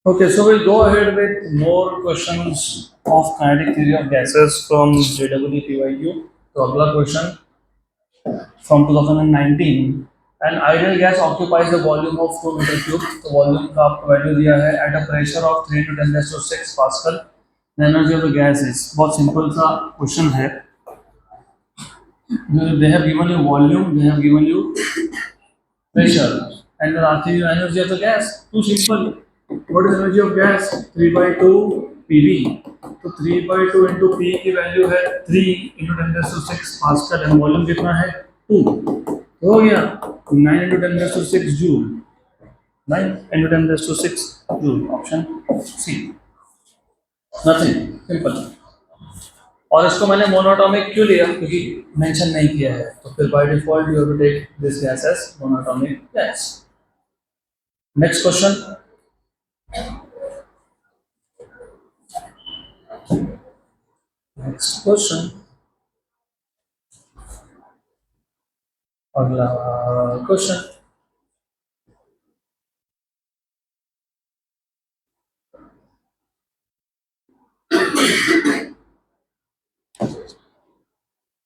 Okay, so we'll go ahead with more questions of kinetic theory of gases from JEE PYQ. So, अगला question from 2019. An ideal gas occupies a volume of 2 meter cube. तो volume का आपको value दिया है at a pressure of 3 to 10 raised to 6 Pascal. The energy of the gas is बहुत simple सा question है. They have given you volume, they have given you pressure, and they're asking you energy of the gas. Too simple. What is energy of gas? 3 by 2 PV. तो 3 by 2 into P की value है 3 into 10 raised to 6 pascal and volume कितना है 2. तो हो गया 9 into 10 raised to 6 joule. 9 into 10 raised to 6 joule. Option C. Nothing simple. और इसको मैंने मोनोटॉमिक क्यों लिया? क्योंकि मेंशन नहीं किया है. तो फिर by default you have to take this gas as monatomic gas. Next question. Next question. अगला question.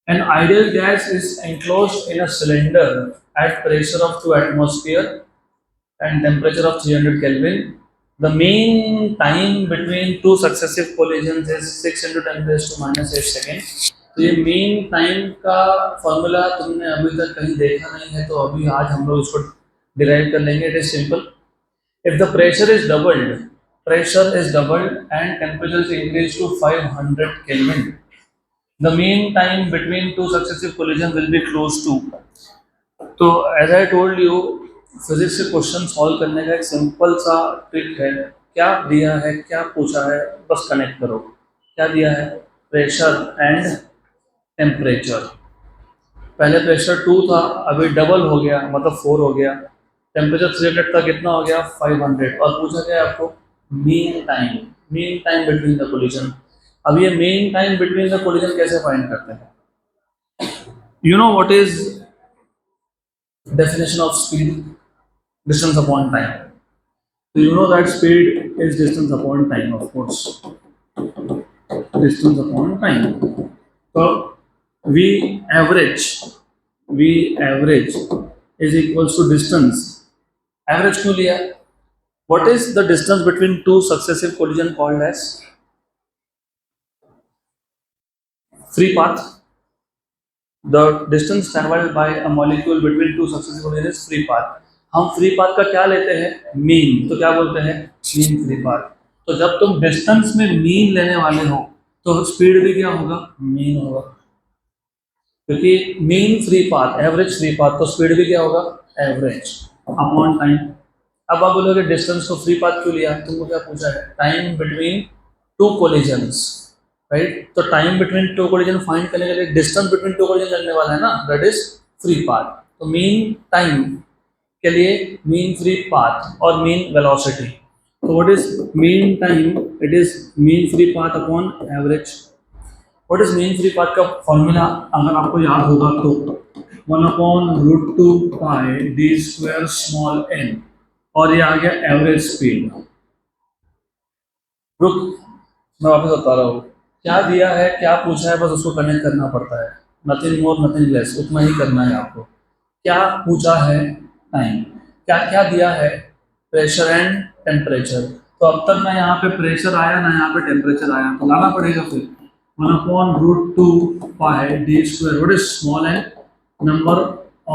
An ideal gas is enclosed in a cylinder at pressure of 2 atmosphere and temperature of 300 Kelvin. The mean time between two successive collisions is 6 into 10 raised to minus 8 second. तो ये main time का formula तुमने अभी तक कहीं देखा नहीं है, तो अभी आज हम लोग इसको डिराइव कर लेंगे. It is simple. If the pressure is doubled and temperature is increase to 500 Kelvin, the mean time between two successive collisions will be close to. तो as I told you, physics के question solve करने का एक simple सा trick है. क्या दिया है, क्या पूछा है, बस कनेक्ट करो. क्या दिया है? Pressure and temperature. पहले प्रेशर 2 था, अभी डबल हो गया, मतलब 4 हो गया. टेम्परेचर 300 था, कितना हो गया? 500. और पूछा गया आपको mean time between the collision. अब ये mean time between the collision कैसे फाइंड करते हैं? You know what is definition of speed? Distance upon time. So you know that speed is distance upon time, of course. Distance upon time. So v average is equals to distance. Average क्यों लिया? What is the distance between two successive collision called as? Free path. The distance traveled by a molecule between two successive collisions is free path. हम free path का क्या लेते हैं? Mean. तो क्या बोलते हैं? Mean free path. तो जब तुम डिस्टेंस में मीन लेने वाले हो तो स्पीड भी क्या होगा? मीन होगा. क्योंकि mean free path, average free path, तो स्पीड भी क्या होगा? Average upon time. अब आप बोलोगे डिस्टेंस को फ्री पाथ क्यों लिया? तुमको क्या पूछा है? Time between two collisions, right? तो time between two collision find करने के लिए डिस्टेंस बिटवीन टू कोलिजन लगने वाला है ना, दैट इज फ्री पाथ. तो मीन टाइम के लिए मीन फ्री पाथ और मीन वेलोसिटी. तो what is mean time? It is mean free path upon average. What is mean free path का फॉर्मूला अगर आपको याद होगा तो 1/√2 pi d square small n, और ये आ गया एवरेज स्पीड. रुक, मैं वापस बता रहा हूँ. क्या दिया है, क्या पूछा है, बस उसको कनेक्ट करना पड़ता है. नथिंग मोर नथिंग लेस, उतना ही करना है आपको. क्या पूछा है? टाइम. क्या क्या दिया है? Pressure and temperature. तो अब तक ना यहाँ पे प्रेशर आया ना यहाँ पे टेम्परेचर आया, तो लाना पड़ेगा फिर 1/√2 pi d square. What is small n? Number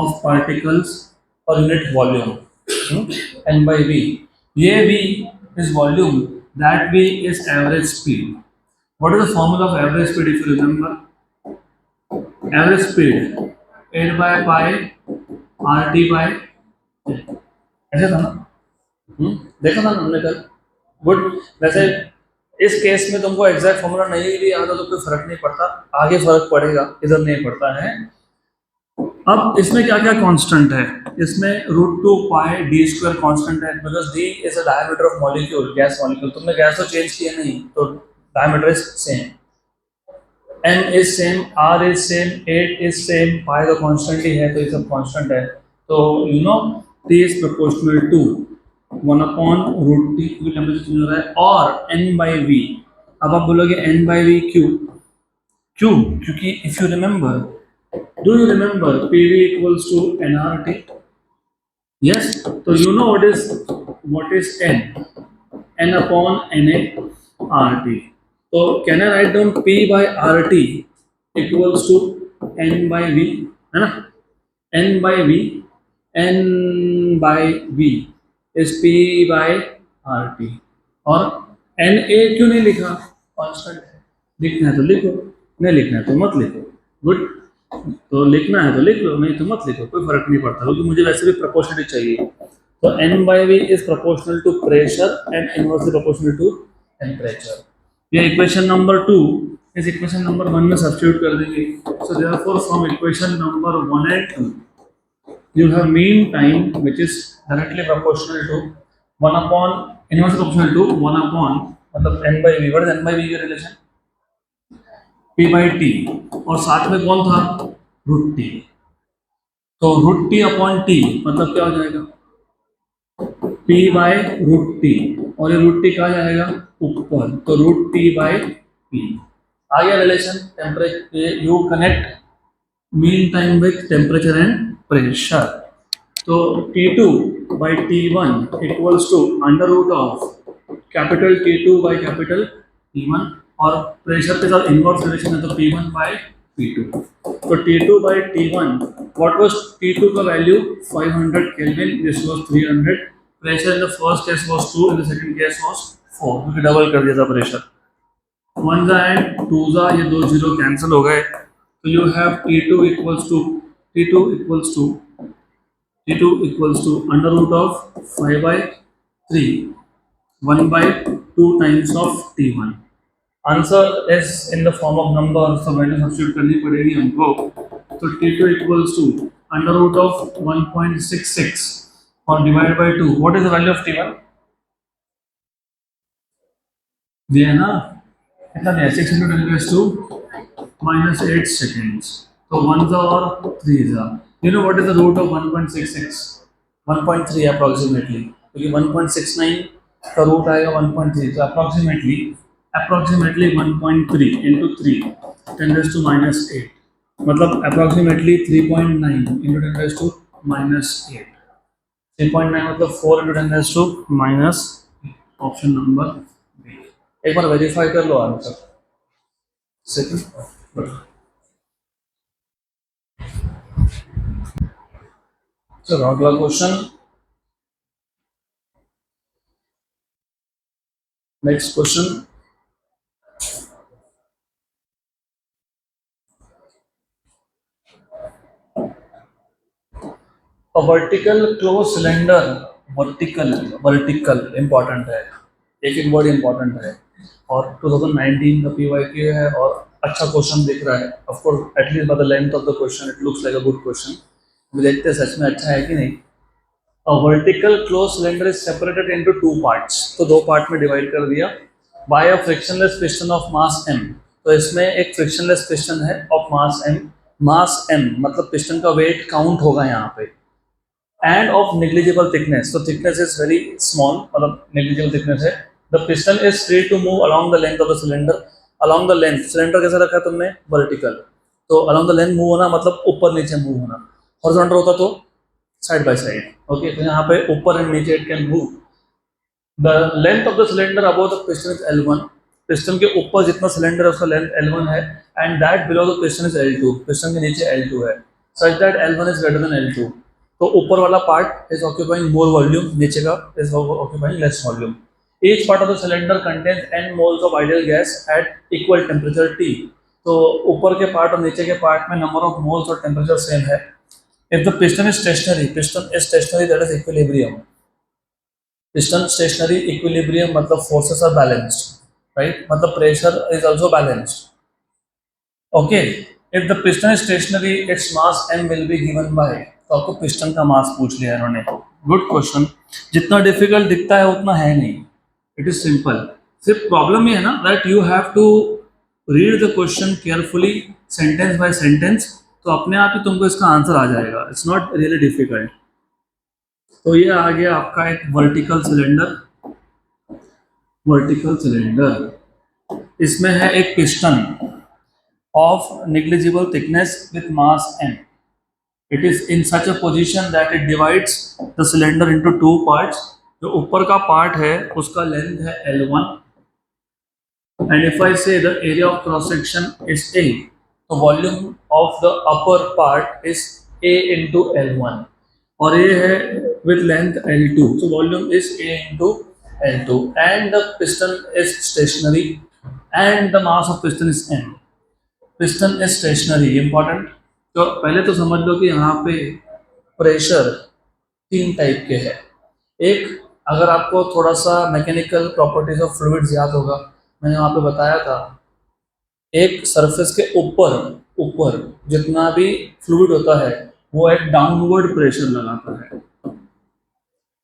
of particles per unit volume, n by v. ये v is volume, that v is average speed. What is the formula of average speed if you remember? Average speed 8 by pi RT by, ऐसे था ना? देखा था ना हमने कल. Good. वैसे इस केस में तुमको एग्जैक्ट फॉर्मूला नहीं भी याद हो तो कोई फर्क नहीं पड़ता, आगे फर्क पड़ेगा, इधर नहीं पड़ता है. अब इसमें क्या क्या कांस्टेंट है? इसमें √2 पाई डी स्क्वायर कांस्टेंट है, because d is a diameter of molecule, gas molecule. तुमने गैस तो चेंज किया नहीं, तो diameter is same. n is same, r is same, 8 is same, pi तो कांस्टेंट ही है, तो ये सब कांस्टेंट है. तो you know t is proportional to one upon root T, क्योंकि टेम्परेचर चेंज हो रहा है, और एन बाई वी। अब आप बोलोगे एन बाई वी क्यों? क्यों? क्योंकि if you remember, do you remember p v equals to n r t? Yes, तो you know what is n? N upon n a r t. तो can I write down p by r t equals to n by v, है ना? N by v, n by v is p by r t. और n a क्यों नहीं लिखा? Constant है। लिखना है तो लिखो, नहीं लिखना है तो मत लिखो। गुड। तो लिखना है तो लिख लो, नहीं तो मत लिखो, कोई फर्क नहीं पड़ता, क्योंकि मुझे वैसे भी प्रोपोर्शनलिटी चाहिए। तो n by v is proportional to pressure and inversely proportional to temperature. ये इक्वेशन नंबर 2 इस इक्वेशन नंबर 1 में सब्स्टिट्यूट कर देंगे। So therefore from equation number 1 and 2 you have mean time which is directly proportional to 1 upon inversely proportional to 1 upon मतलब n by v। what is n by v की relation? p by t, और साथ में कौन था? Root t। तो root t upon t मतलब क्या हो जाएगा? p बाय रूट टी, और ये रूट टी कहाँ जाएगा? ऊपर, तो रूट टी बाय पी। आ गया रिलेशन। Temperature, you connect mean time with temperature and pressure. तो T2 by T1 equals to under root of capital T2 by capital T1, और प्रेशर के साथ इनवर्स रिलेशन है तो P1 बाई P2। तो T2 by T1, what was T2 का value? 500 kelvin, this was 300। Pressure in the first case was 2, in the second case was 4, क्योंकि double कर दिया था प्रेशर। 1 जा एंड 2 जा, ये दो जीरो कैंसिल हो गए, तो you have T2 equals to T2 equals to T2 equals to under root of 5 by 3, 1 by 2 times of T1। Answer is in the form of number, so value substitute करनी पड़ेगी हमको। तो T2 equals to under root of 1.66 और divided by 2। what is the value of T1? दिया है ना? कितना दिया? 6 into 10 raised to -8 seconds। तो 1 जा और 3 जा। You know what is the root of 1.66? 1.3 approximately, क्योंकि 1.69 का रूट आएगा 1.3, तो अप्रोक्सीमेटली 1.3 into 3 10 raised to -8, मतलब अप्रोक्सीमेटली 3.9 into 10 raised to -8। 3.9 मतलब 4 into 10 raised to -8। Option number B. एक बार वेरीफाई कर लो आंसर। सेकंड। चलो अगला question. Next question. A vertical closed cylinder, vertical important है, एक एक वर्ड इंपॉर्टेंट है, और 2019 का PYQ है, और अच्छा क्वेश्चन दिख रहा है। Of course at least by the length of the question it looks like a good question. देखते हैं सच में अच्छा है कि नहीं। A vertical closed cylinder is separated into two parts, तो दो पार्ट में डिवाइड कर दिया by a frictionless piston of mass m। तो इसमें एक फ्रिक्शनलेस पिस्टन है of mass m। Mass m मतलब पिस्टन का वेट काउंट होगा यहाँ पे, एंड ऑफ नेग्लिजिबल थिकनेस, तो थिकनेस इज वेरी स्मॉल, मतलब नेग्लिजिबल थिकनेस है। The piston is free to move along the length of the cylinder. Along the length, cylinder कैसा रखा है तुमने? वर्टिकल, तो अलोंग द लेंथ मूव होना मतलब ऊपर नीचे मूव होना। हॉरिजॉन्टल होता तो साइड बाय साइड। ओके, तो यहाँ पे ऊपर एंड नीचे it can move. The length of the cylinder above the piston is L1। Piston के ऊपर जितना सिलेंडर है उसका लेंथ L1 है, and that below the piston is L2। Piston के नीचे L2 है, such that L1 is greater than L2। तो ऊपर वाला part is occupying more volume, नीचे का is occupying less volume. Each part of the cylinder contains n moles of ideal gas at equal temperature T। तो ऊपर के part और नीचे के पार्ट में नंबर ऑफ मोल्स और टेम्परेचर सेम है। If the piston is stationary, that is equilibrium। Piston stationary, equilibrium मतलब forces are balanced, right? मतलब pressure is also balanced। Okay, if the piston is stationary, its mass m will be given by, तो आपको piston का मास पूछ लिया इन्होंने। Good question. जितना difficult दिखता है उतना है नहीं, इट इज सिंपल। सिर्फ प्रॉब्लम ये है ना that you have to read the question carefully, sentence by sentence, तो अपने आप ही तुमको इसका आंसर आ जाएगा। It's not really difficult. तो ये आ गया आपका एक वर्टिकल सिलेंडर। वर्टिकल सिलेंडर, इसमें है एक piston of negligible thickness with mass m. It is in such a position that it divides the cylinder into two parts. जो ऊपर का पार्ट है उसका लेंथ है L1, and if I say the area of cross section is A, तो volume of the upper part is A into L1, और ये है with length L2, so volume is A into L2, and the piston is stationary, and the mass of piston is m. Piston is stationary, important. तो पहले तो समझ लो कि यहाँ पे प्रेशर तीन टाइप के हैं। एक, अगर आपको थोड़ा सा मैकेनिकल प्रॉपर्टीज ऑफ फ्लूइड्स याद होगा, मैंने वहाँ पे बताया था, एक सरफेस के ऊपर ऊपर जितना भी फ्लूइड होता है वो एक डाउनवर्ड प्रेशर लगाता है,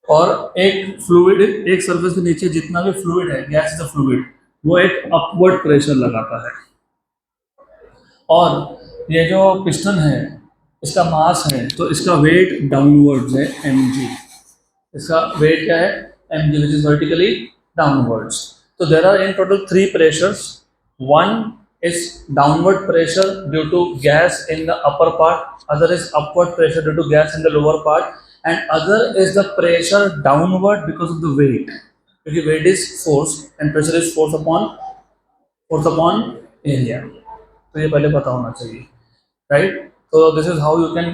और एक फ्लूइड, एक सरफेस के नीचे जितना भी फ्लूइड है, गैस इज अ फ्लूइड, वो एक अपवर्ड प्रेशर लगाता है। और ये जो पिस्टन है इसका मास है, तो इसका वेट डाउनवर्ड्स है mg। इसका वेट क्या है? mg, which is vertically downwards. तो there are in total three pressures. One is downward pressure due to gas in the upper part, other is upward pressure due to gas in the lower part, and other is the pressure downward because of the weight, because weight is force and pressure is force upon area। तो ये पहले पता होना चाहिए, right? तो this is how you can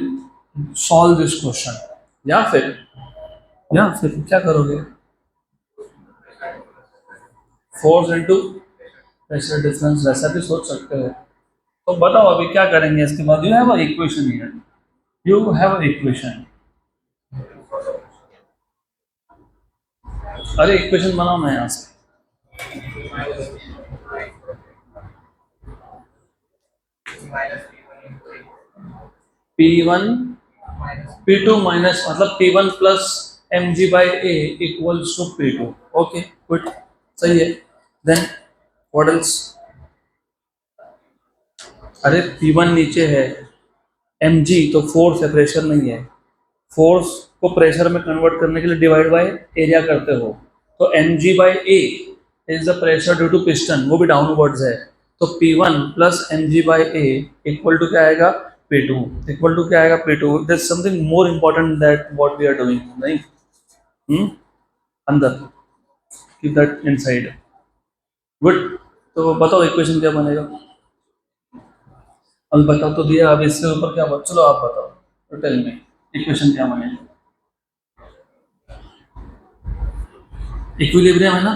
solve this question. या फिर क्या करोगे? फोर्स इनटू प्रेशर डिफरेंस, वैसा भी सोच सकते हो। तो बताओ अभी क्या करेंगे इसके बाद? You have a equation here, you have a equation. अरे इक्वेशन बनाओ ना यहाँ से। P1 P2 माइनस, मतलब P1 plus mg by a equals to P2। Okay, good, सही है। Then what else? अरे P1 नीचे है, mg तो फोर्स है, प्रेशर नहीं है। फोर्स को प्रेशर में कन्वर्ट करने के लिए डिवाइड बाय एरिया करते हो, तो mg by a is the pressure due to piston, वो भी डाउनवर्ड्स है। तो P1 plus mg by a equal to क्या आएगा? P2। इक्वल टू क्या आएगा? P2। There is something more important that what we are doing, नहीं? अंदर, कीप दैट इनसाइड। गुड। तो बताओ इक्वेशन क्या बनेगा? अभी बता तो दिया, अब इससे ऊपर क्या बता? चलो आप बताओ, तो टेल मी इक्वेशन क्या बनेगा? इक्विलिब्रियम है ना,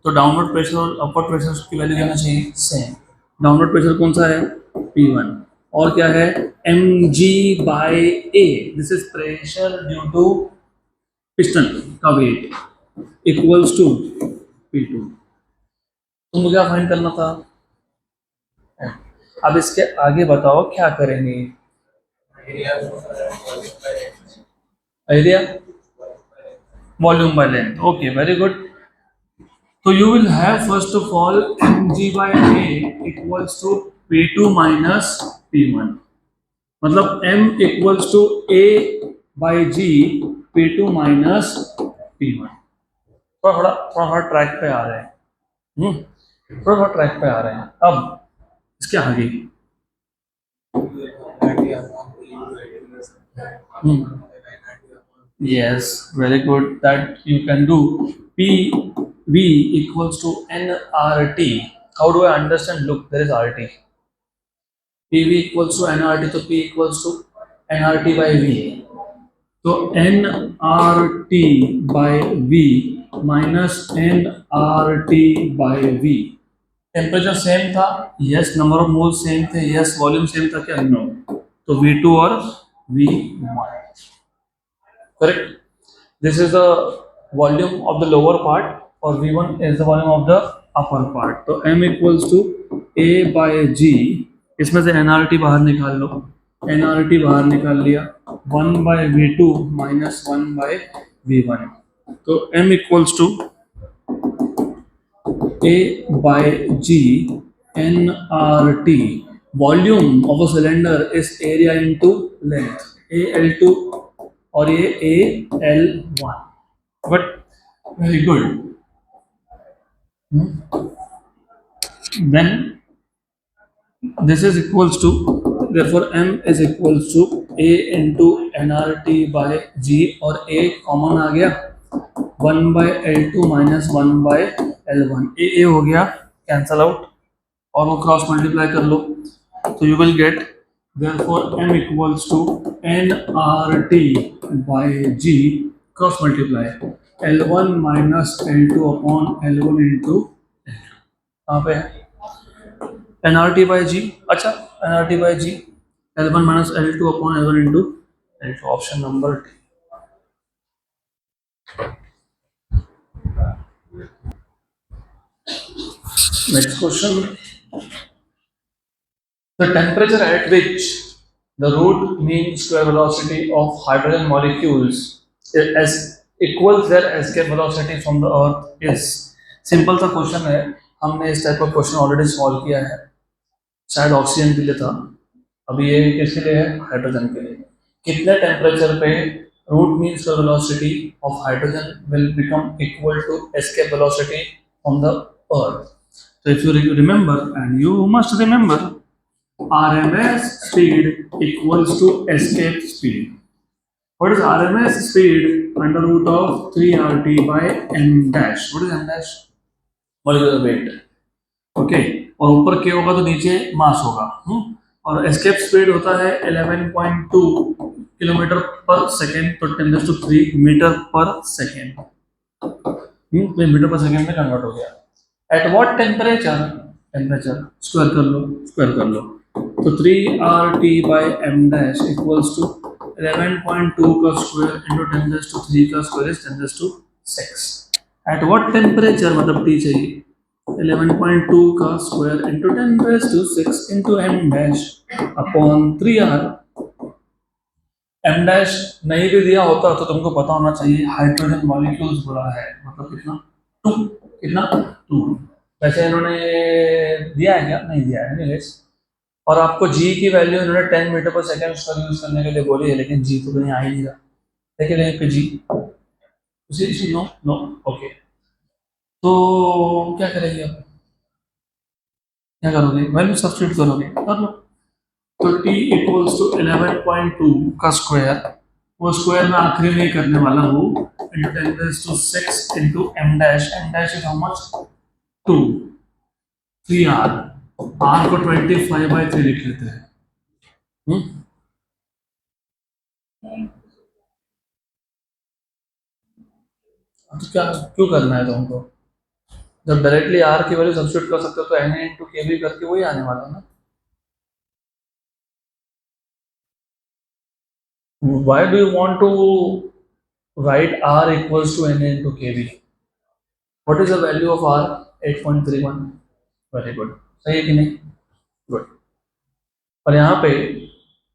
तो डाउनवर्ड प्रेशर और अपवर्ड प्रेशर की वैल्यू क्या चाहिए? सेम। डाउनवर्ड प्रेशर कौन सा है? P1, और क्या है? mg by a, this is pressure due to piston का वेट, इक्वल्स टू P2। तुमको क्या फाइंड करना था? अब इसके आगे बताओ क्या करेंगे? Area, volume by length. Okay, very good. So you will have first of all mg by a equals to P2 minus P1, मतलब m equals to a by g, P2 minus P1। थोड़ा थोड़ा track पे आ रहे हैं, थोड़ा track पे आ रहे हैं। अब इसके आगे yes, very good, that you can do। PV equals to nRT। how do I understand? Look, there is RT, PV equals to nRT, तो P equals to nRT by V, तो nRT by V minus nRT by V। Temperature same था, yes. Number of mole same थे, yes. Volume same था क्या? No. तो V2 और V1, correct. This is the volume of the lower part, और V1 is the volume of the upper part। तो M equals to A by G, इसमें से nRT बाहर निकाल लो, nRT बाहर निकाल लिया, 1 by V2 minus 1 by V1, तो M equals to A by G nRT। Volume of a cylinder is area into length, AL2 और ये AL1. But very good. Then this is equals to, therefore m is equals to a into nRT by g, और a common आ गया 1/L2 minus 1/L1. ए हो गया cancel out और वो cross multiply कर लो तो you will gate therefore m equals to nRT by g cross multiply L1 minus L2 upon L1 into कहाँ पे है NRT by G. अच्छा, NRT by G L1 minus L2 upon L1 into L2. Option number D. Next question. The temperature at which the root mean square velocity of hydrogen molecules is equals their escape velocity from the earth is. Simple सा question है, हमने इस type का question already solve किया है, शायद oxygen के लिए था, अभी ये किसके लिए है, हाइड्रोजन के लिए. कितने टेम्परेचर पे root mean square velocity of hydrogen will become equal to escape velocity on the earth. So if you remember, and you must remember, RMS speed equals to escape speed. What is RMS speed? Under root of 3RT by m dash. What is m dash? Molecular weight. Okay. और ऊपर k होगा तो नीचे मास होगा. और escape speed होता है 11.2 kilometre पर सेकेंड, तो 10⁻³ मीटर पर सेकेंड. मीटर पर सेकेंड में कन्वर्ट हो गया. At what temperature, temperature square कर लो तो 3RT by m dash equals to 11.2 का स्क्वायर इंटू 10⁻³ का square is 10⁻⁶. At what temperature मतलब T चाहिए, 11.2 का square into 10⁻⁶ into m dash upon 3R. m dash नहीं भी दिया होता तो तुमको पता होना चाहिए हाइड्रोजन मॉलिक्यूल्स बोला है, मतलब कितना 2, कितना 2. वैसे इन्होंने दिया है क्या, नहीं दिया है एनीवेज. और आपको g की वैल्यू इन्होंने 10 मीटर पर सेकेंड स्क्वायर यूज करने के लिए बोली है, लेकिन g तो कहीं आ ही नहीं रहा. देखिए यहीं पे g उसी नो नो ओके. तो क्या करेंगे आप, क्या करोगे, वैल्यू सब्स्टिट्यूट करोगे, कर लो. तो t इक्वल्स टू 11.2 का स्क्वायर, वो स्क्वायर में आखिरी में करने वाला हूँ, into 10⁻⁶ into m dash. m dash is how much 2, 3R. R को 25/3 लिख लेते हैं. तो क्या क्यों करना है तुमको, जब डायरेक्टली R की वैल्यू सब्स्टिट्यूट कर सकते हो तो Na इंटू के भी करके वही आने वाला ना. Why do you want to write R equals to Na into kb? What is the value of R? 8.31. Very good. सही है कि नहीं? Good. और यहाँ पे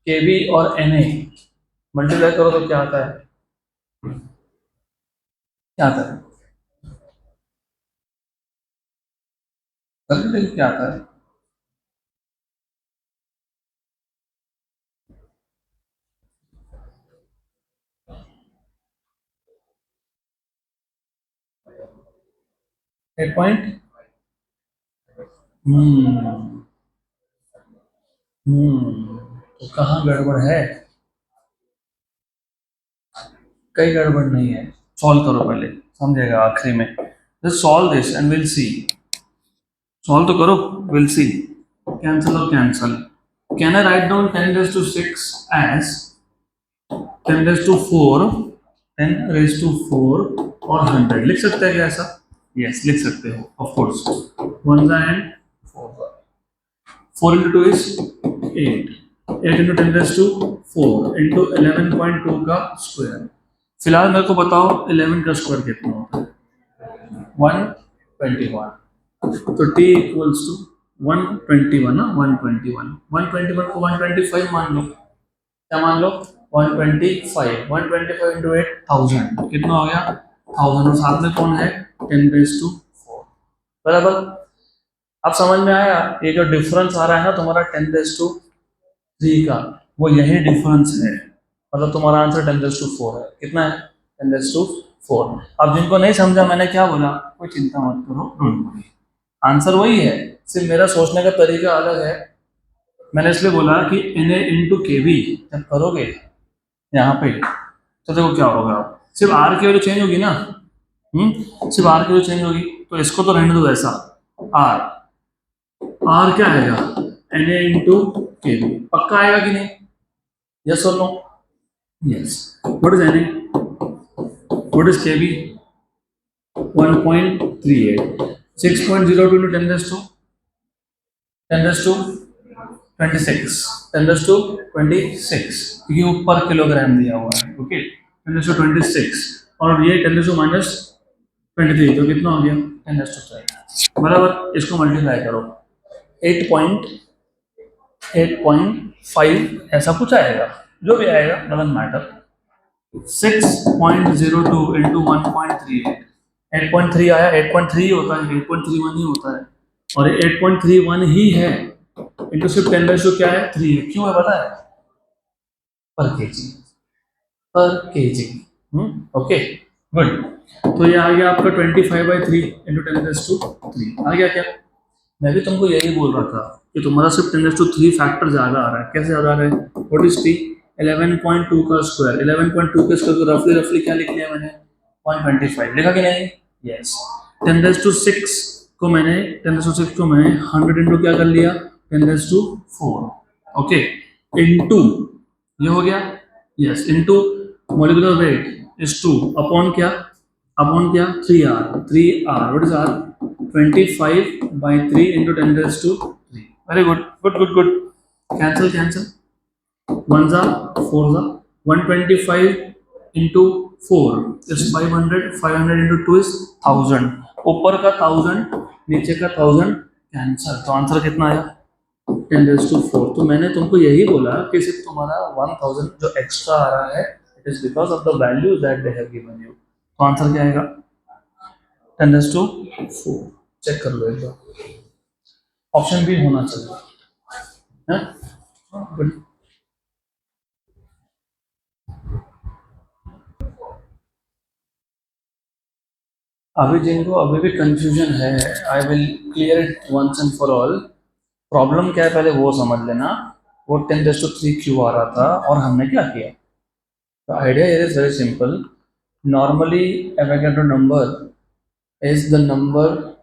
kb और Na मल्टीप्लाई करो तो क्या आता है, क्या आता है, क्या आता है, एक पॉइंट. तो कहाँ गड़बड़ है, कई गड़बड़ नहीं है. सॉल्व करो पहले, समझेगा आखिरी में. Just solve this and will see. Solve तो करो, विल सी. कैंसल और cancel. Can I write down 10⁻⁶ as 10⁻⁴, 10⁻⁴ और 100 लिख सकते हैं क्या ऐसा? यस, लिख सकते हो of course. 1 and 4 into 2 is 8. 8 into 10⁻⁴ into 11.2 का स्क्वायर. फिलहाल मेरे को बताओ 11 का स्क्वायर कितना होता है, 121. तो t इक्वल्स टू 121 ना, 121 को 125 मान लो. क्या मान लो, 125. 125 into 8 1000, कितना हो गया 1000. और साथ में कौन है 10⁻⁴. बराबर. अब समझ में आया, ये जो डिफरेंस आ रहा है ना तुम्हारा 10⁻³ का, वो यही डिफरेंस है. मतलब तुम्हारा आंसर 10⁻⁴ है। कितना है? 10⁻⁴। अब जिनको नहीं समझा मैंने क्या बोला, कोई चिंता मत करो, डोंट वरी, आंसर वही है, सिर्फ मेरा सोचने का तरीका अलग है। मैंने इसलिए बोला कि Na इंटू के वी जब करोगे यहाँ पे तो देखो क्या होगा, सिर्फ आर की वैल्यू चेंज होगी ना, सिर्फ आर की वैल्यू चेंज होगी, तो इसको तो रहने दो ऐसा। आर आर क्या आएगा? Na इंटू के वी, पक्का आएगा कि नहीं? यस और no? Yes. What is Na? What is K V? 1.38, 6.02 into 10⁻26, 10⁻26, क्योंकि ऊपर किलोग्राम दिया हुआ है। ओके, 10⁻26 और ये 10⁻23, तो कितना हो गया? 10⁻3 बराबर। इसको मल्टीप्लाई करो, 8.5 ऐसा कुछ आएगा, जो भी आएगा डजंट मैटर। 6.02 इंटू 1.38, 8.3 आया, 8.3 होता है, 8.31 ही होता है, और 8.31 ही है, इंटू सिर्फ 10 क्या है? 3 है। क्यों है पता है? पर केजी, पर केजी। Okay good. तो ये आ गया आपका 25/3 इंटू 10⁻3 आ गया क्या? मैं भी तुमको यही बोल रहा था कि तुम्हारा सिर्फ 10⁻3 फैक्टर ज्यादा आ रहा है। कैसे ज्यादा आ रहा है? What is T? 11.2 का स्क्वायर, 11.2 के स्क्वायर को रफली रफली क्या लिख लिया मैंने? 125 लिखा कि नहीं? यस। 10⁻6 को मैंने 10⁻6 को मैं 100 इंटू क्या कर लिया? 10⁻4। ओके, इंटू ये हो गया, yes, into molecular weight is 2 upon क्या? अपॉन क्या? 3r, 3r, what is r? 25/3 into 10⁻3। Very good, good good good. Cancel cancel, 1 जा 4 जा, 125 into 4 is 500, 500 into 2 is 1000, ऊपर का 1000 नीचे का 1000 कैंसिल, तो आंसर कितना आया? 10⁻4। तो मैंने तुमको यही बोला कि सिर्फ तुम्हारा 1000 जो एक्स्ट्रा आ रहा है, it is because of the values that they have given you. तो आंसर क्या आएगा? 10⁻4। चेक कर लो एक बार, ऑप्शन भी होना चाहिए, है? गुड। अभी जिनको अभी भी कंफ्यूजन है, I will clear it once and for all. Problem क्या है पहले वो समझ लेना। वो 10⁻3 क्यों आ रहा था और हमने क्या किया? The idea is very simple. Normally Avogadro number is the number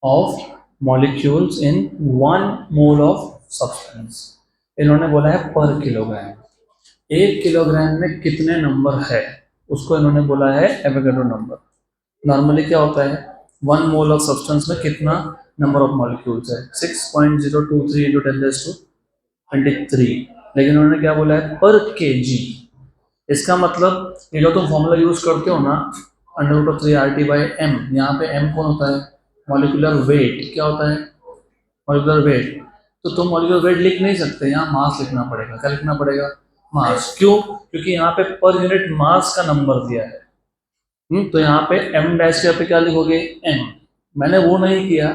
of molecules in 1 mole of substance। इन्होंने बोला है पर किलोग्राम, 1 किलोग्राम में कितने नंबर है उसको इन्होंने बोला है एवोगैड्रो नंबर। नॉर्मली क्या होता है? 1 मोल ऑफ सब्सटेंस में कितना नंबर ऑफ मॉलिक्यूल्स है? 6.023 इंटू 10⁻23, लेकिन उन्होंने क्या बोला है? पर केजी। इसका मतलब ये जो तुम फॉर्मूला यूज करते हो ना, √3 RT/m, यहाँ पे m कौन होता है? Molecular weight. क्या होता है? Molecular weight. तो तुम मॉलिक्यूलर वेट लिख नहीं सकते, यहाँ मास लिखना पड़ेगा। क्या लिखना पड़ेगा? मास। क्यों? क्योंकि यहाँ पे पर यूनिट मास का नंबर दिया है। तो यहाँ पे m डैश के पे क्या लिखोगे? m। मैंने वो नहीं किया,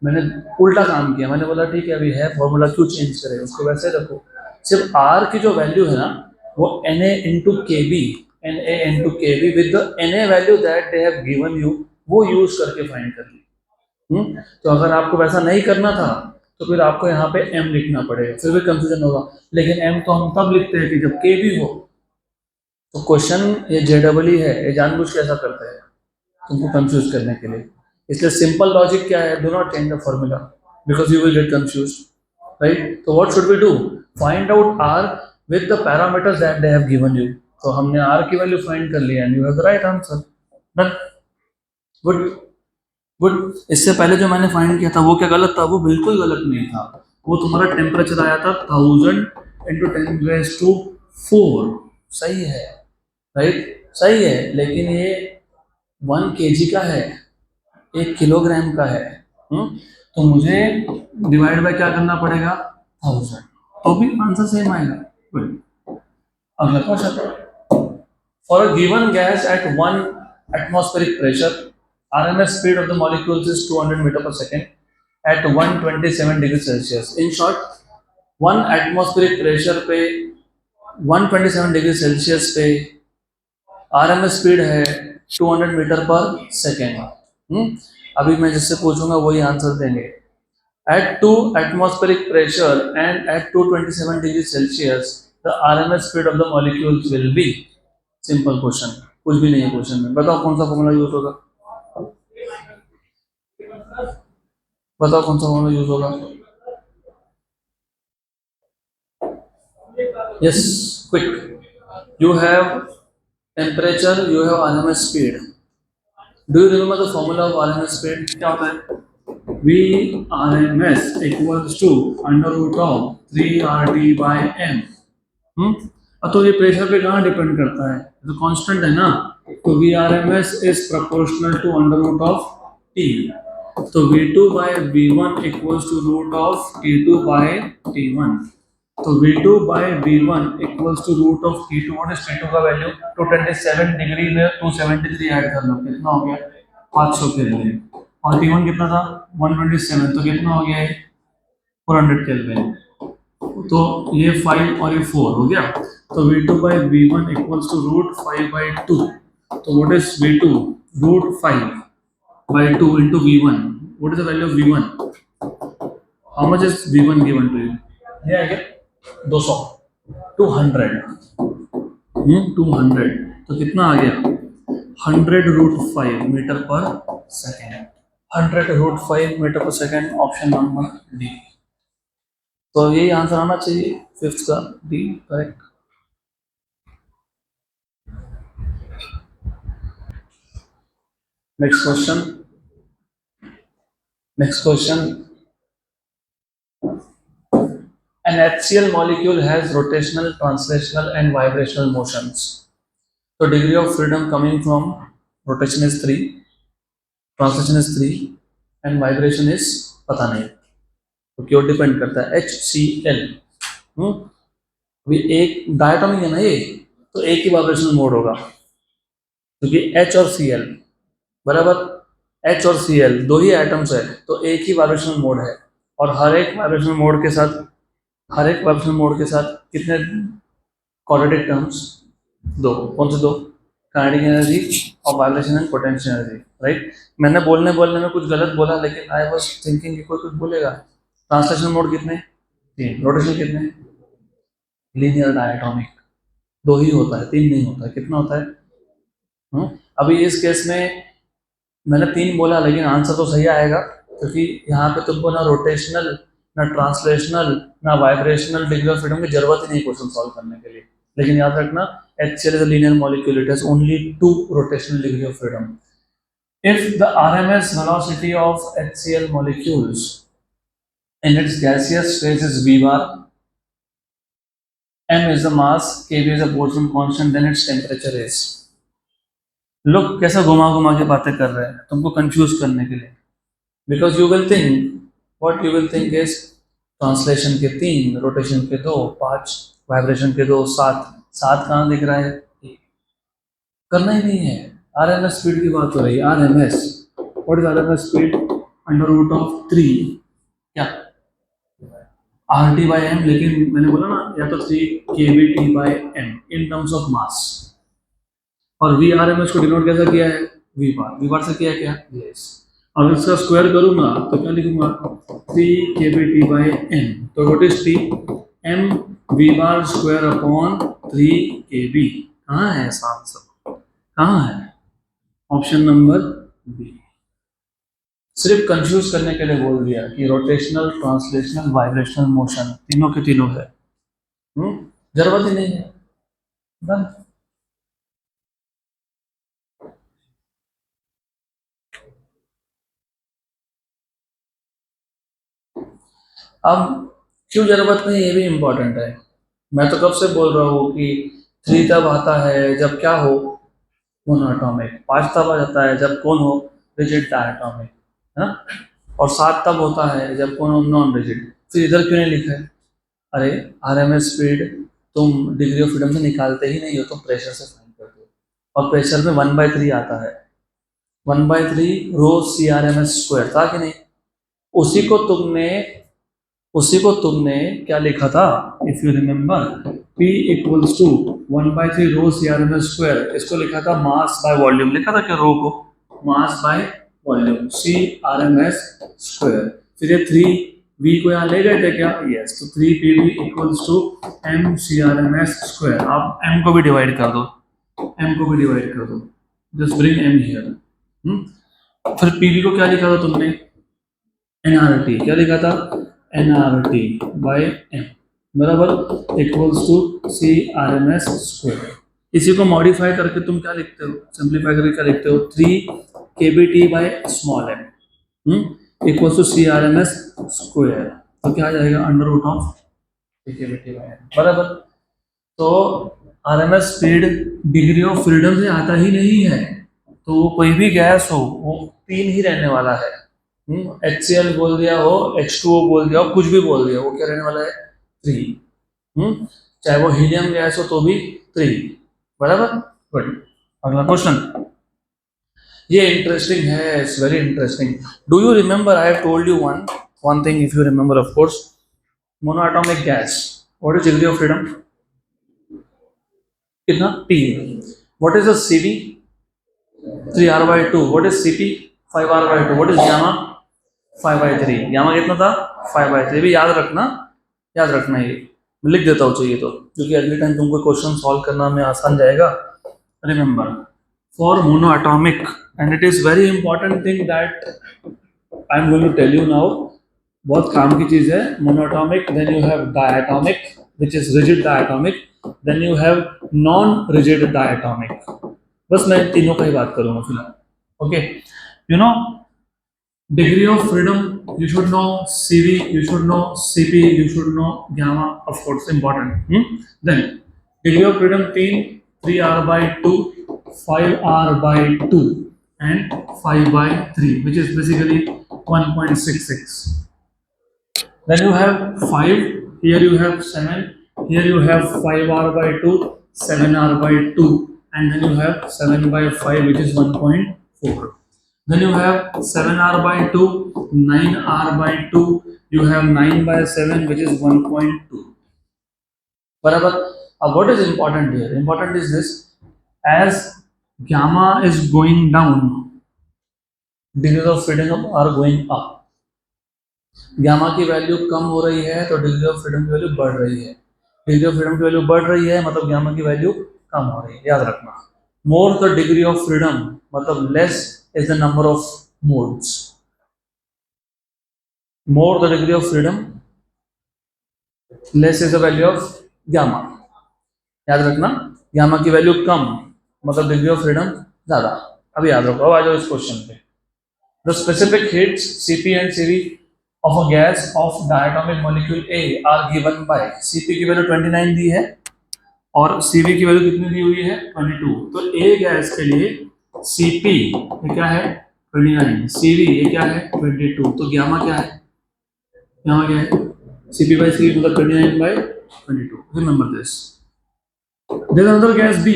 मैंने उल्टा काम किया। मैंने बोला ठीक है अभी है फॉर्मूला, क्यों चेंज करें, उसको वैसे रखो। सिर्फ r की जो वैल्यू है ना, वो Na इंटू के बी, Na इंटू के be with the Na value that they have given you, वो यूज करके फाइंड कर ली। तो अगर आपको वैसा नहीं करना था तो फिर आपको यहाँ पे m लिखना पड़ेगा, फिर भी कंफ्यूजन होगा। लेकिन m तो हम तब लिखते हैं कि जब के बी हो। तो क्वेश्चन ये JEE है, ये जानबूझ के ऐसा करता है तुमको कंफ्यूज करने के लिए। इसलिए सिंपल लॉजिक क्या है? Do not change the formula because you will get confused, right? तो what should we do? Find out r with the parameters that they have given you। तो हमने r की वैल्यू फाइंड कर लिया and you have the right answer. Done, good good. इससे पहले जो मैंने फाइंड किया था वो क्या गलत था? वो बिल्कुल गलत नहीं था। वो तुम्हारा टेम्परेचर आया था 1000 इंटू 10⁻⁴, सही है, राइट, सही है। लेकिन ये 1 kg का है, 1 किलोग्राम का है। तो मुझे डिवाइड बाय क्या करना पड़ेगा? 1000, तो भी आंसर सेम आएगा। अगला question. For a given gas at 1 atmospheric pressure, RMS speed of the molecules is 200 meter per second at 127 degree Celsius. In short 1 atmospheric pressure पे 127 डिग्री सेल्सियस पे आरएमएस स्पीड है 200 मीटर पर second. अभी मैं जिससे पूछूंगा वही आंसर देंगे। At 2 atmospheric pressure and at 227 degrees Celsius, the RMS speed of the molecules will be. Simple question. कुछ भी नहीं है क्वेश्चन में। बताओ कौन सा फॉर्मूला यूज होगा? बताओ कौन सा फॉर्मूला यूज होगा? Yes, quick. You have temperature, you have RMS speed. Do you remember the formula of RMS speed? क्या होता है? VRMS equals to under root of 3RT by M. तो ये प्रेशर पे कहाँ डिपेंड करता है? तो कांस्टेंट है ना, तो VRMS is proportional to under root of T. तो V2 by V1 equals to root of T2 by T1. तो V2 by V1 equals to root of T2. What is T2 का value? 227 degree में 273 add कर लो, कितना हो गया? 500 kelvin. और T1 कितना था? 127, तो कितना हो गया? 400 केल्विन। तो ये 5 और ये 4 हो गया। तो V2 by V1 equals to root 5 by 2. तो what is V2? Root 5 by 2 into V1. What is the value of V1? How much is V1 given to you? ये है क्या? 200, 200, 200। तो कितना आ गया? 100 रूट 5 मीटर पर सेकेंड। 100 रूट 5 मीटर पर second, option number D. तो यही आंसर आना चाहिए फिफ्थ का, D correct. Next question, next question. An HCl molecule has rotational, translational and vibrational motions. So degree of freedom coming from rotation is 3, translation is 3 and vibration is पता नहीं। तो क्यों depend करता है? HCl अभी एक diatomic है ना ये, तो एक ही वाइब्रेशनल मोड होगा, क्योंकि H और Cl बराबर, H और Cl दो ही एटम्स है, तो एक ही वाइब्रेशनल मोड है। और हर एक वाइब्रेशनल मोड के साथ, हर एक वाइब्रेशनल मोड के साथ कितने क्वाड्रेटिक टर्म्स? दो। कौन से दो? काइनेटिक एनर्जी और vibration and potential energy, right. मैंने बोलने में कुछ गलत बोला, लेकिन आई वाज थिंकिंग कि कोई कुछ बोलेगा। ट्रांसलेशन मोड कितने? 3। रोटेशन कितने? लीनियर डायटोमिक, दो ही होता है, 3 नहीं होता है। कितना होता है? अभी इस केस में मैंने 3 बोला, लेकिन आंसर तो सही आएगा, क्योंकि यहाँ पे तुमको ना रोटेशनल, ना ट्रांसलेशनल, ना वाइब्रेशनल डिग्री ऑफ फ्रीडम की जरूरत ही नहीं क्वेश्चन सॉल्व करने के लिए। लेकिन याद रखना, HCl is a linear molecule, it has only 2 rotational degree of freedom. If the RMS velocity of HCl molecules in its gaseous phase is v bar, m is the mass, kb is a Boltzmann constant, then its temperature is. लोग कैसा घुमा घुमा के बातें कर रहे हैं तुमको कंफ्यूज करने के लिए, because you will think, what you will think is translation के 3, रोटेशन के 2, 5, वाइब्रेशन के 2, 7। 7 कहाँ दिख रहा है? करना ही नहीं है। आरएमएस स्पीड की बात हो रही है। RMS, what is RMS speed? Under root of 3 क्या RT बाई एम, लेकिन मैंने बोला ना, या तो 3 kBT by m in terms of mass. और VRMS को डिनोट कैसा किया है? V बार। V बार से किया क्या? यस। अब इसका स्क्वायर करूंगा तो क्या लिखूंगा? 3 kBT बाई m। तो what is T? m V bar square upon 3 kB। कहाँ है ऐसा आंसर? कहाँ है? Option number B. सिर्फ कंफ्यूज करने के लिए बोल दिया कि रोटेशनल, ट्रांसलेशनल, वाइब्रेशनल मोशन तीनों के तीनों है। जरूरत ही नहीं है। डन। अब क्यों जरूरत नहीं, ये भी इम्पोर्टेंट है। मैं तो कब से बोल रहा हूँ कि 3 तब आता है जब क्या हो? मोनोएटॉमिक। 5 तब आ जाता है जब कौन हो? रिजिड डायटोमिक, है ना। और 7 तब होता है जब कौन हो? Non rigid. फिर इधर क्यों नहीं लिखा है? अरे आरएमएस स्पीड तुम डिग्री ऑफ फ्रीडम से निकालते ही नहीं हो, तुम प्रेशर से फाइंड करते हो। और प्रेशर में 1/3 आता है। 1/3 रो CRMS स्क्वायर था कि नहीं? उसी को तुमने क्या लिखा था? If you remember, P equals to 1/3 rho CRMS square, इसको लिखा था मास बाय वॉल्यूम, लिखा था क्या रो को, mass by volume CRMS square. फिर ये 3V को यहाँ ले गए थे क्या, यस, तो 3PV equals to M CRMS square. आप M को भी डिवाइड कर दो, M को भी डिवाइड कर दो, जस्ट ब्रिंग M हियर। फिर PV को क्या लिखा था तुमने, NRT, क्या लिखा था, NRT बाय M बराबर इक्वल्स टू CRMS स्क्वायर। इसी को मॉडिफाई करके तुम क्या लिखते हो, सिंप्लीफाई करके क्या लिखते हो, 3 kBT by small m equals to CRMS square. तो क्या आ जाएगा, under root of 3 kBT by m बराबर। तो RMS speed degree of freedom से आता ही नहीं है, तो कोई भी गैस हो वो 3 ही रहने वाला है। HCl बोल दिया हो, H2O बोल दिया हो, कुछ भी बोल दिया, वो क्या रहने वाला है, 3। चाहे वो हीलियम गैस हो तो भी 3 बराबर। गुड, अगला क्वेश्चन, ये इंटरेस्टिंग है, it's very interesting. Do you remember, I have told you one thing, if you remember of course, monoatomic gas, what is degree of freedom, कितना, 3। What is the CV, 3R/2। What is CP, 5R/2। What is gamma, 5/3। Gamma कितना था, 5/3। भी याद रखना, याद रखना, ये मैं लिख देता हूँ चाहिए तो, क्योंकि अगले टाइम तुमको क्वेश्चन सॉल्व करना में आसान जाएगा। Remember, for monoatomic, and it is very important thing that I am going to tell you now, बहुत काम की चीज है। Monoatomic, then you have diatomic which is rigid diatomic, then you have non rigid diatomic. बस मैं तीनों का ही बात करूंगा फिलहाल, okay. You know degree of freedom, you should know CV, you should know CP, you should know gamma, of course important. Then degree of freedom 3R/2, 5R/2 and 5/3, which is basically 1.66. Then you have 5, here you have 7, here you have 5R/2, 7R/2, and then you have 7/5, which is 1.4. Then you have 7R/2, 9R/2, you have 9/7, which is 1.2 बराबर। अब what is important here, important is this, as gamma is going down, degrees of freedom are going up। Gamma की value कम हो रही है तो degree of freedom की value बढ़ रही है, डिग्री ऑफ फ्रीडम की वैल्यू बढ़ रही है मतलब गामा की वैल्यू कम हो रही है, याद रखना। More the degree of freedom मतलब less is the number of modes, more the degree of freedom, less is the value of gamma। याद रखना, गामा की वैल्यू कम मतलब डिग्री ऑफ फ्रीडम ज्यादा। अब याद रखो, आ जाओ इस क्वेश्चन पे। The specific heats CP and CV of a gas of diatomic molecule A are given by, CP की वैल्यू 29 दी है और CV की वैल्यू कितनी दी हुई है, 22। तो A गैस के लिए CP ये क्या है, 29, CV ये क्या है, 22। तो गामा क्या है, गामा क्या है, CP/CV मतलब 29/22। Remember this. There another gas B,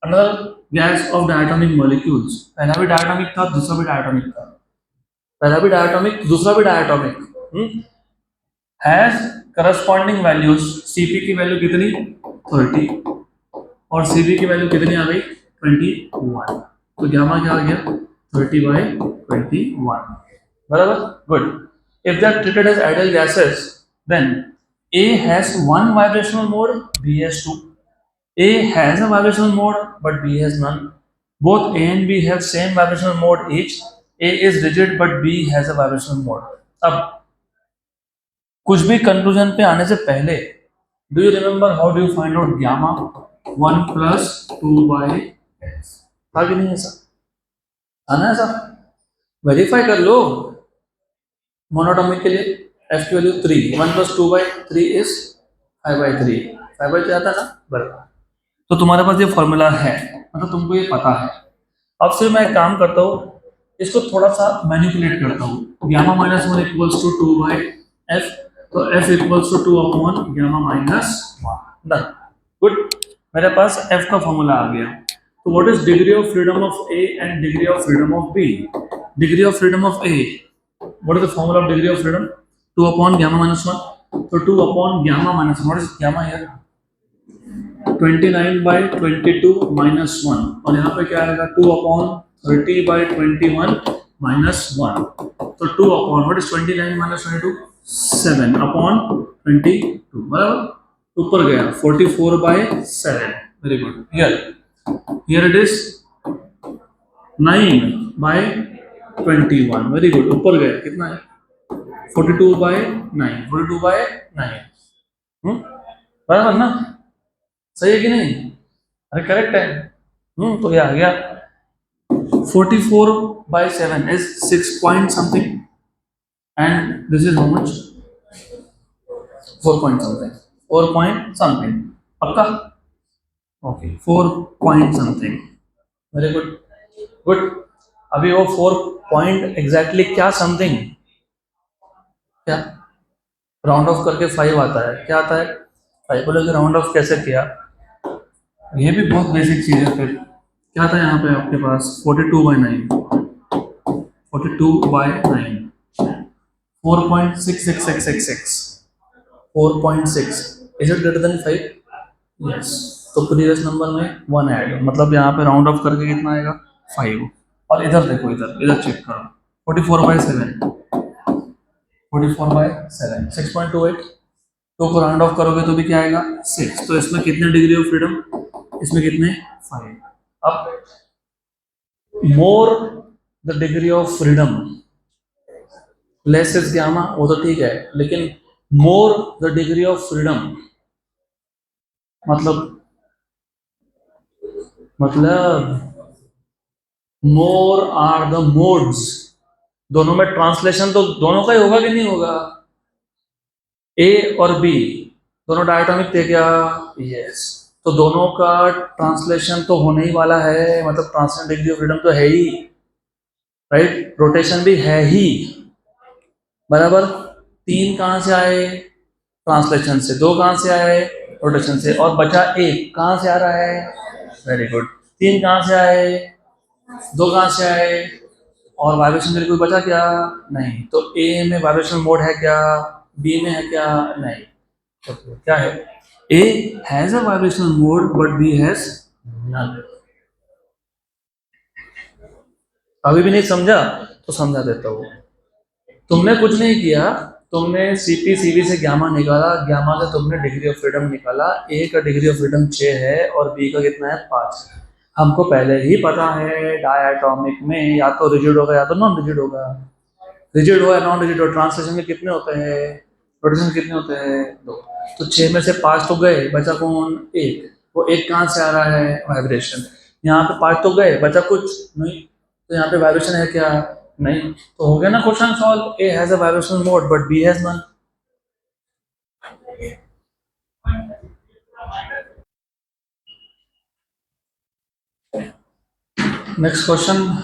another gas of diatomic molecules, पहला भी डायटोमिक था, दूसरा भी डायटोमिक था, पहला भी डायटोमिक, दूसरा भी diatomic, has corresponding values. CP की वैल्यू कितनी, 30 और CV की वैल्यू कितनी आ गई, 21। तो गामा क्या आ गया, 30/21 बराबर। Good, if they are treated as ideal gases then A has one vibrational mode, B has two। A has a vibrational mode but B has none, both A and B have same vibrational mode each, A is rigid but B has a vibrational mode। अब कुछ भी conclusion पे आने से पहले, do you remember how do you find out gamma, 1 + 2/x था कि नहीं, ऐसा आना, ऐसा वेरीफाई कर लो। मोनोटॉमिक के लिए F की वैल्यू 3, 1 + 2/3 इज 5/3, 5/3 आता ना बराबर। तो तुम्हारे पास ये फॉर्मूला है, मतलब तुमको ये पता है। अब फिर मैं एक काम करता हूँ, इसको थोड़ा सा मैनिपुलेट करता हूँ। गामा -1 = 2/f, तो F = 2/gamma -1 डन। गुड, मेरे पास F का फॉर्मूला आ गया। तो what is degree of freedom of A and degree of freedom of B? Degree of freedom of A, what is the formula of degree of freedom? 2/gamma -1। So 2/gamma -1, what is gamma here? 29/22 -1, और यहाँ पे क्या आएगा 2/30/21 -1, तो 2 upon what is 29 - 22, 7/22, बराबर, ऊपर गया 44/7, very good, here it is 9/21, very good, ऊपर गया कितना है 42/9, 42/9, बराबर ना, सही है कि नहीं, अरे करेक्ट है, तो ये आ गया 44/7 is 6 point something, and this is how much, 4 point something, 4 point something, पक्का, okay 4 point something, very good, good. अभी वो 4 point एग्जैक्टली क्या समथिंग, क्या राउंड ऑफ करके 5 आता है, क्या आता है 5, बोले राउंड ऑफ कैसे किया, ये भी बहुत बेसिक चीज है, फिर क्या था यहाँ पे आपके पास 42/9, 42/9, 4.66666, 4.6, is it greater than 5, yes, तो प्रीवियस नंबर में 1 ऐड, मतलब यहाँ पे राउंड ऑफ करके कितना आएगा 5, और इधर देखो, इधर इधर चेक करो 44/7, 44/7, 6.28, तो को राउंड ऑफ करोगे तो भी क्या आएगा 6, तो इसमें कितने डिग्री ऑफ फ्रीडम, इसमें कितने 5, अब more the degree of freedom, less is gamma, वो तो ठीक है, लेकिन more the degree of freedom मतलब मोर आर द मोड्स, दोनों में ट्रांसलेशन तो दोनों का ही होगा कि नहीं होगा, ए और बी दोनों डायटोमिक थे क्या, यस, तो दोनों का ट्रांसलेशन तो होने ही वाला है, मतलब ट्रांसलेशन डिग्री ऑफ फ्रीडम तो है ही, राइट, रोटेशन भी है ही, बराबर, 3 कहां से आए ट्रांसलेशन से, 2 कहां से आए रोटेशन से, और बचा 1 कहां से आ रहा है, वेरी गुड, 3 कहां से आए, 2 कहां से आए, और वाइब्रेशन मेरे को बचा क्या, नहीं, तो ए में वाइब्रेशन मोड है क्या, बी में है क्या, नहीं, तो क्या है, A has a vibration mode but B has none. अभी भी नहीं समझा तो समझा देता हूँ, तुमने कुछ नहीं किया, तुमने सीपी से गामा निकाला, गामा से तुमने डिग्री ऑफ फ्रीडम निकाला, ए का डिग्री ऑफ फ्रीडम 6 है और बी का कितना है 5, हमको पहले ही पता है डायटोमिक में या तो रिजिड होगा या तो नॉन रिजिड होगा, रिजिड हो या नॉन रिजिड हो, ट्रांसलेशन में कितने होते हैं, रोटेशन कितने होते हैं 2, तो 6 में से 5 तो गए, बचा कौन 1, वो 1 कहाँ से आ रहा है वाइब्रेशन, यहाँ पे 5 तो गए, बचा कुछ नहीं, तो यहाँ पे वाइब्रेशन है क्या, नहीं, तो हो गया ना question solve, A has a vibrational mode but B has none. Next question,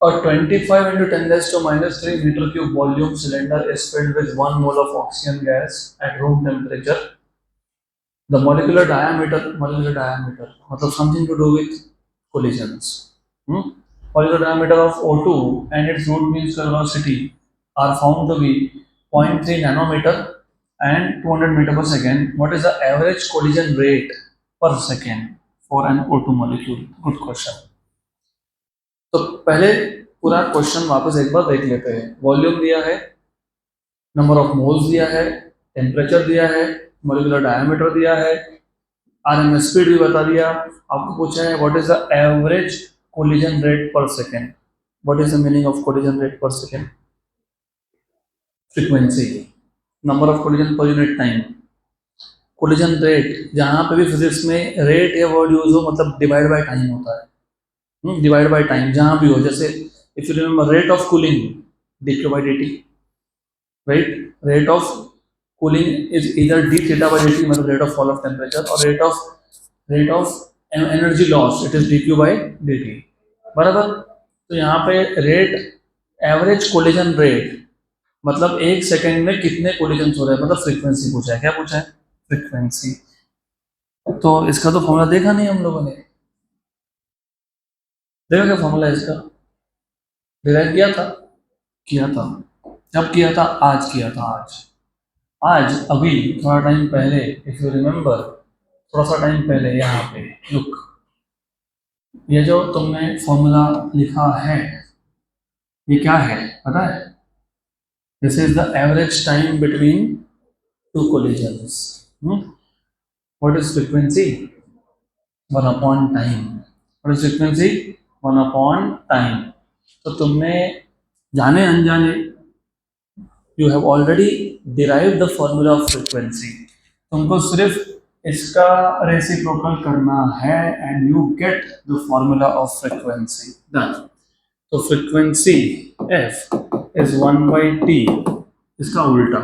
a 25 into 10 raised to minus 3 meter cube volume cylinder is filled with 1 mole of oxygen gas at room temperature. The molecular diameter, मतलब something to do with collisions. Molecular diameter of O2 and its root mean velocity are found to be 0.3 nanometer and 200 meter per second. What is the average collision rate per second for an O2 molecule? Good question. तो पहले पूरा question वापस एक बार देख लेते हैं, volume दिया है, नंबर ऑफ मोल्स दिया है, टेम्परेचर दिया है, मोलिकुलर डायमीटर दिया है, आरएमएस स्पीड भी बता दिया, आपको पूछा है what is the average collision rate per second, what is the meaning of collision rate per second, frequency, number of collision per unit time, collision rate, जहां पे भी फिजिक्स में रेट या वर्ड यूज हो मतलब डिवाइड बाय टाइम होता है, divide by time जहां भी हो, जैसे if you remember rate of cooling dq by dt, right, rate of cooling is either d theta by dt, मतलब rate of fall of temperature, और rate of energy loss, it is dq by dt, बराबर, तो यहाँ पे rate, average collision rate मतलब 1 second में कितने collision हो रहे हैं, मतलब फ्रीक्वेंसी पूछा है, क्या पूछा है फ्रीक्वेंसी, तो इसका तो फॉर्मूला देखा नहीं हम लोगों ने, देखा क्या फॉर्मूला इसका, डिराइव किया था, किया था, जब किया था, आज किया था, आज अभी थोड़ा टाइम पहले, इफ यू रिमेम्बर, थोड़ा सा टाइम पहले यहाँ पे लुक, ये जो तुमने फॉर्मूला लिखा है ये क्या है पता है? This is the average time between two collisions. What is frequency? 1 upon time. What is frequency? 1 upon time. तो तुमने जाने अनजाने you have already derive the formula of frequency. तुमको सिर्फ इसका रेसिप्रोकल करना है and you get the formula of frequency. Done. तो फ्रीक्वेंसी f इज 1/t, इसका उल्टा,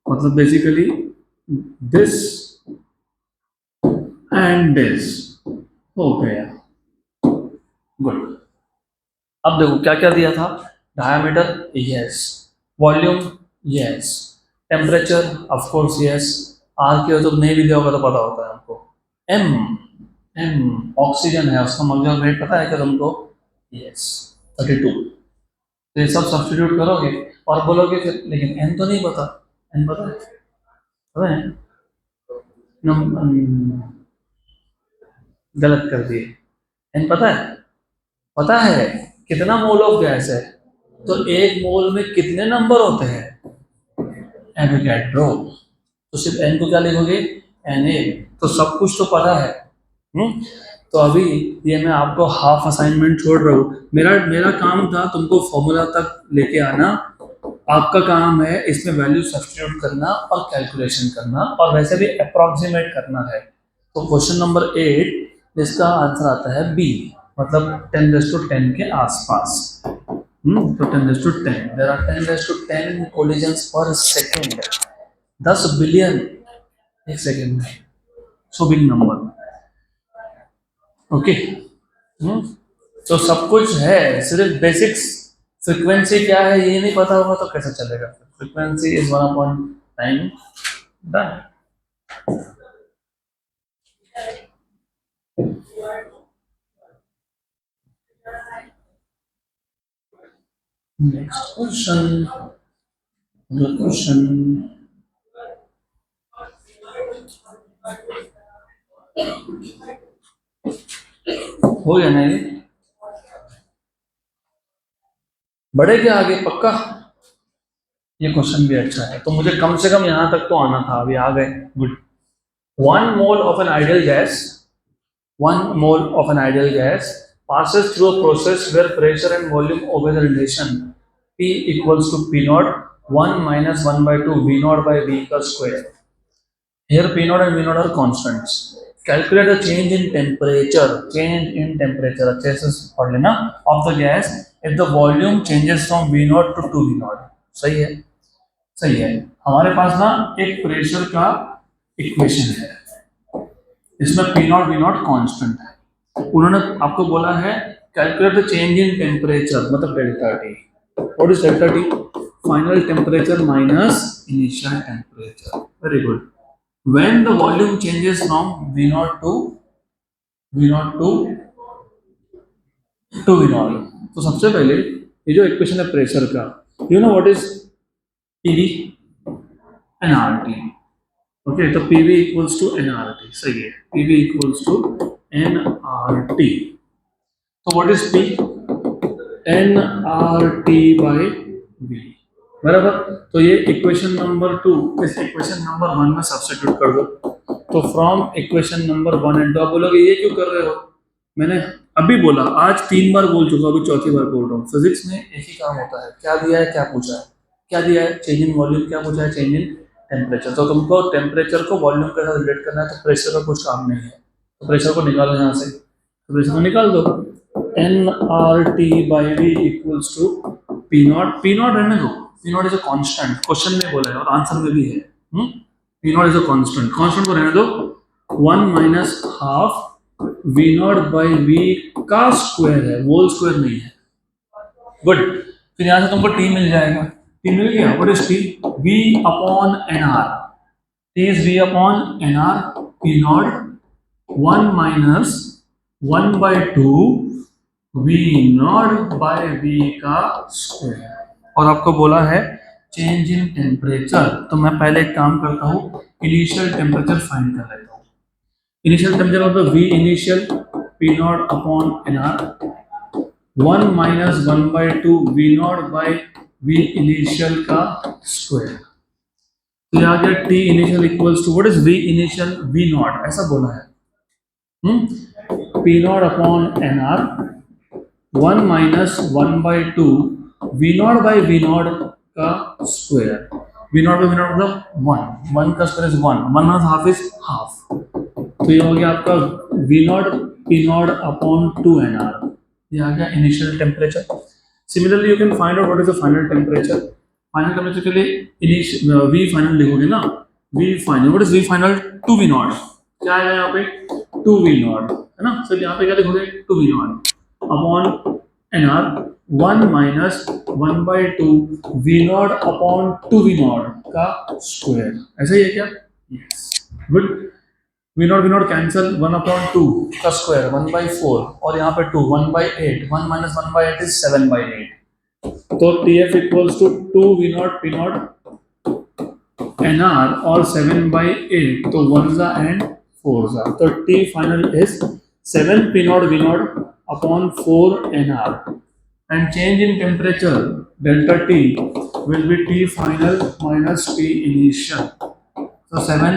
मतलब बेसिकली दिस एंड दिस हो गया. गुड. अब देखो क्या क्या दिया था. Diameter yes, volume yes, temperature of course yes, R के तो नहीं भी दिया होगा तो पता होता है हमको. एम ऑक्सीजन है, उसका मॉलिक्यूलर वेट पता है क्या तुमको? यस 32. तो ये सब सब्स्टिट्यूट करोगे और बोलोगे फिर लेकिन एन तो नहीं पता. एन पता है? पता है? गलत कर दिए. एन पता है? पता है कितना मोल ऑफ गैस है? तो एक मोल में कितने नंबर होते हैं? एवोगैड्रो. तो सिर्फ एन को क्या लिखोगे? Na. तो सब कुछ तो पता है. तो अभी ये मैं आपको हाफ असाइनमेंट छोड़ रहा हूँ. मेरा काम था तुमको फॉर्मूला तक लेके आना. आपका काम है इसमें वैल्यू सब्स्टिट्यूट करना और कैलकुलेशन करना और वैसे भी अप्रॉक्सीमेट करना है. तो क्वेश्चन नंबर 8 इसका आंसर आता है बी, मतलब 10⁻10 के आसपास. तो 10⁻10, देयर आर 10⁻10 कोलिजन्स पर सेकेंड. 10 बिलियन एक सेकेंड में. So big number. ओके. तो सब कुछ है, सिर्फ बेसिक्स. फ्रीक्वेंसी क्या है ये नहीं पता होगा तो कैसे चलेगा? Frequency is 1/time. Done. Next question. हो गया ना ये? बढ़े क्या आगे पक्का? ये क्वेश्चन भी अच्छा है, तो मुझे कम से कम यहां तक तो आना था, अभी आ गए. Good. 1 mole of an ideal gas, 1 mole of an ideal gas passes through a process where pressure and volume obey the relation P equals to P naught 1 minus 1/2 V naught by V का square. Here P naught and V naught are constants. Calculate the change in temperature. Change in temperature अच्छे से पढ़ लेना of the gas if the volume changes from V naught to 2V naught. सही है? सही है. हमारे पास ना एक प्रेशर का इक्वेशन है, इसमें P naught V naught constant है. उन्होंने आपको बोला है calculate the change in temperature, मतलब delta t. What is delta t? Final temperature minus initial temperature. Very good. When the volume changes from V naught to V naught. तो सबसे पहले ये जो इक्वेशन है प्रेशर का, you know what is PV and RT. Okay, तो PV equals to nRT. सही है, PV इक्वल्स टू nRT. तो what is P? nRT by V. बराबर. तो ये इक्वेशन नंबर 2 इस इक्वेशन नंबर 1 में सब्स्टिट्यूट कर दो. तो फ्रॉम इक्वेशन नंबर 1 एंड 2. आप बोलोगे ये क्यों कर रहे हो? मैंने अभी बोला, आज 3 बार बोल चुका, अभी चौथी बार बोल रहा हूँ. फिजिक्स में एक ही काम होता है. क्या दिया है, क्या पूछा है? क्या दिया है? Change in volume. क्या पूछा है? Change in temperature. तो तुमको टेम्परेचर को वॉल्यूम के साथ रिलेट करना है, तो प्रेशर का कुछ काम नहीं है. तो प्रेशर को निकालो यहाँ से. तो प्रेशर को निकाल दो. nRT by V equals to P naught. P naught रहने दो. P naught is a constant. Question में बोला है और आंसर में भी है. P naught is a constant. Constant को रहने दो. 1 minus half V naught by V का स्क्वायर है, होल स्क्वायर नहीं है. गुड. फिर यहाँ से तुमको T मिल जाएगा. T मिल गया. What is T? V upon NR. T is V upon NR. P naught 1 minus 1/2 V naught by V का स्क्वायर. और आपको बोला है चेंज इन टेम्परेचर, तो मैं पहले एक काम करता हूँ, इनिशियल टेम्परेचर फाइंड कर लेता हूँ। इनिशियल टेम्परेचर मतलब v initial p naught upon n are, 1 minus 1/2 we naught by v initial का स्क्वायर। तो यहाँ गया t initial equals to what is v initial, v naught ऐसा बोला है, p naught upon n are 1 minus 1/2 we naught by v naught का square. V naught by v naught मतलब 1 का square is 1 half is half, तो ये हो गया आपका V naught P naught upon 2 n R, ये आ गया initial temperature. Similarly you can find out what is the final temperature. Final temperature के लिए वी फाइनल लिखोगे ना, V final what is V final, 2 V naught, क्या आएगा यहाँ पे 2 वी नॉट है ना, सर यहाँ पे क्या लिखोगे 2 V naught upon n are 1 minus 1/2 we naught upon 2 V naught का स्क्वायर, ऐसा ही है क्या? Yes, good. V naught cancel, 1/2 का स्क्वायर 1/4 और यहाँ पे 2 1/8, 1 माइनस 1/8 इज 7/8, तो T F equals to 2 V naught P naught n R और 7/8, तो 1 ज़ा एंड 4 ज़ा, तो T final is 7 P naught V naught upon 4 n R, and change in temperature delta T will be T final minus T initial. So 7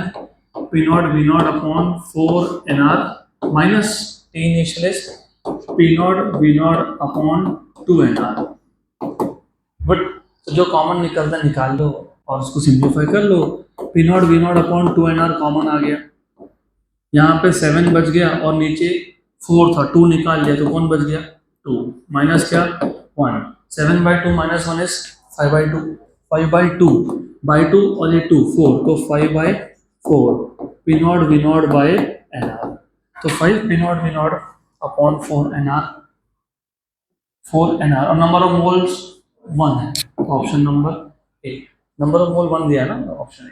P naught V naught upon 4 NR minus T initial is P naught V naught upon 2 NR. But तो जो common निकलता है निकाल लो और उसको simplify कर लो। P naught V naught upon 2 NR common आ गया, यहाँ पे 7 बच गया और नीचे 4 था, 2 निकाल लिया तो कौन बच गया 2, माइनस क्या 1, 7/2 माइनस 1 इज 5/2, 5/2 बाई 2 और ये 2 4, तो 5/4 P naught V naught by n R, तो 5 P naught V naught upon 4 n R, 4 n R, और नंबर ऑफ मोल्स 1 है, option number A, number of mole 1 दिया ना ऑप्शन ए।